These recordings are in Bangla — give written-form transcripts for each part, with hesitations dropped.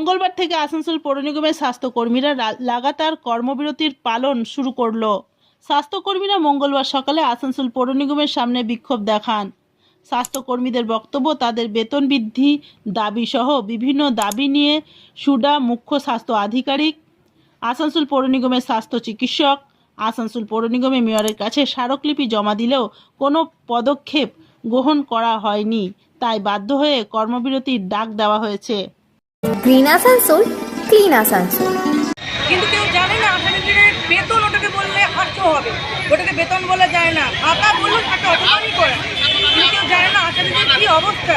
মঙ্গলবার থেকে আসানসোল পৌর নিগমের স্বাস্থ্যকর্মীরা লাগাতার কর্মবিরতির পালন শুরু করলো। স্বাস্থ্যকর্মীরা মঙ্গলবার সকালে আসানসোল পৌর নিগমের সামনে বিক্ষোভ দেখান। স্বাস্থ্যকর্মীদের বক্তব্য, তাদের বেতন বৃদ্ধি দাবি সহ বিভিন্ন দাবি নিয়ে সুডা মুখ্য স্বাস্থ্য আধিকারিক, আসানসোল পৌর নিগমের স্বাস্থ্য চিকিৎসক, আসানসোল পৌর নিগমের মেয়রের কাছে স্মারকলিপি জমা দিলেও কোনো পদক্ষেপ গ্রহণ করা হয়নি। তাই বাধ্য হয়ে কর্মবিরতির ডাক দেওয়া হয়েছে। Green Asansol, clean Asansol. কিন্তু কেউ জানে না আসামিদের বেতন, ওটাকে বললে হাস্য হবে, ওটাকে বেতন বলা যায় না। ফাঁকা বলুন তাকে অপমানই করে, কিন্তু কেউ জানে না আসামিদের কী অবস্থা।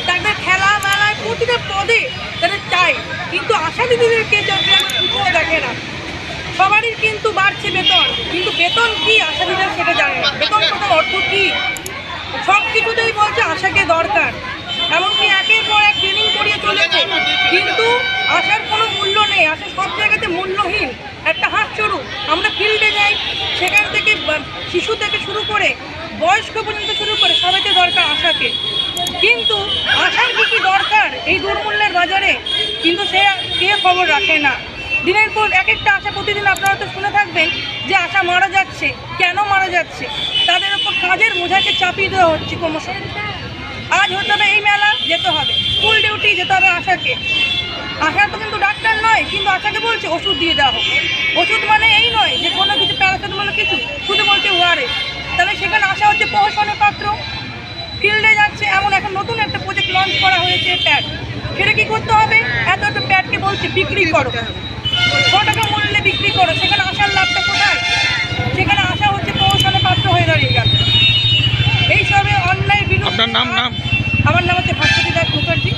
তাদের খেলা মেলায় প্রতিটা পদে তাদের চাই, কিন্তু আসামিদেরকে পুজো দেখে না। সবারই কিন্তু বাড়ছে বেতন, কিন্তু বেতন কি আসামিদের সেটা জানে না। বেতন কোথাও অর্থ কী, সব কিছুতেই বলছে আশাকে দরকার, এমনকি একের পর এক ট্রেনিং করিয়ে চলেছে, কিন্তু আশার কোনো মূল্য নেই। আশা সব জায়গাতে মূল্যহীন একটা হাতছড়ু। আমরা ফিল্ডে যাই, সেখান থেকে শিশু থেকে শুরু করে বয়স্ক পর্যন্ত শুরু করে সবাইকে দরকার আশাকে, কিন্তু আশার কী দরকার এই দুর্মূল্যের বাজারে, কিন্তু সে কে খবর রাখে না। দিনের পর এক একটা আশা, প্রতিদিন আপনারা তো শুনে থাকবেন যে আশা মারা যাচ্ছে। কেন মারা যাচ্ছে? তাদের উপর কাজের বোঝাকে চাপিয়ে দেওয়া হচ্ছে ক্রমশ। আজ হতে হবে এই মেলা, যেতে হবে স্কুল ডিউটি, যেতে হবে আশাকে। আশা তো কিন্তু ডাক্তার নয়, কিন্তু আশাকে বলছে ওষুধ দিয়ে দেওয়া হোক। ওষুধ মানে এই নয় যে কোনো কিছু প্যারাসিটামল কিছু, শুধু বলছে ওয়ারেস। তাহলে সেখানে আশা হচ্ছে প্রহসনের পাত্র। ফিল্ডে যাচ্ছে, এমন এখন নতুন একটা প্রজেক্ট লঞ্চ করা হয়েছে প্যাড, সেটা কী করতে হবে? এত একটা প্যাডকে বলছে বিক্রি করো, 6 টাকা মূল্যে বিক্রি করো। সেখানে আশার লাভটা কোথায়? সেখানে আশা হচ্ছে প্রহসনের পাত্র হয়ে দাঁড়িয়ে গেল। এইসবে অন্যায় বিরুদ্ধে। আপনার নাম? আমার নাম হচ্ছে ভাস্বতী দাস মুখার্জি।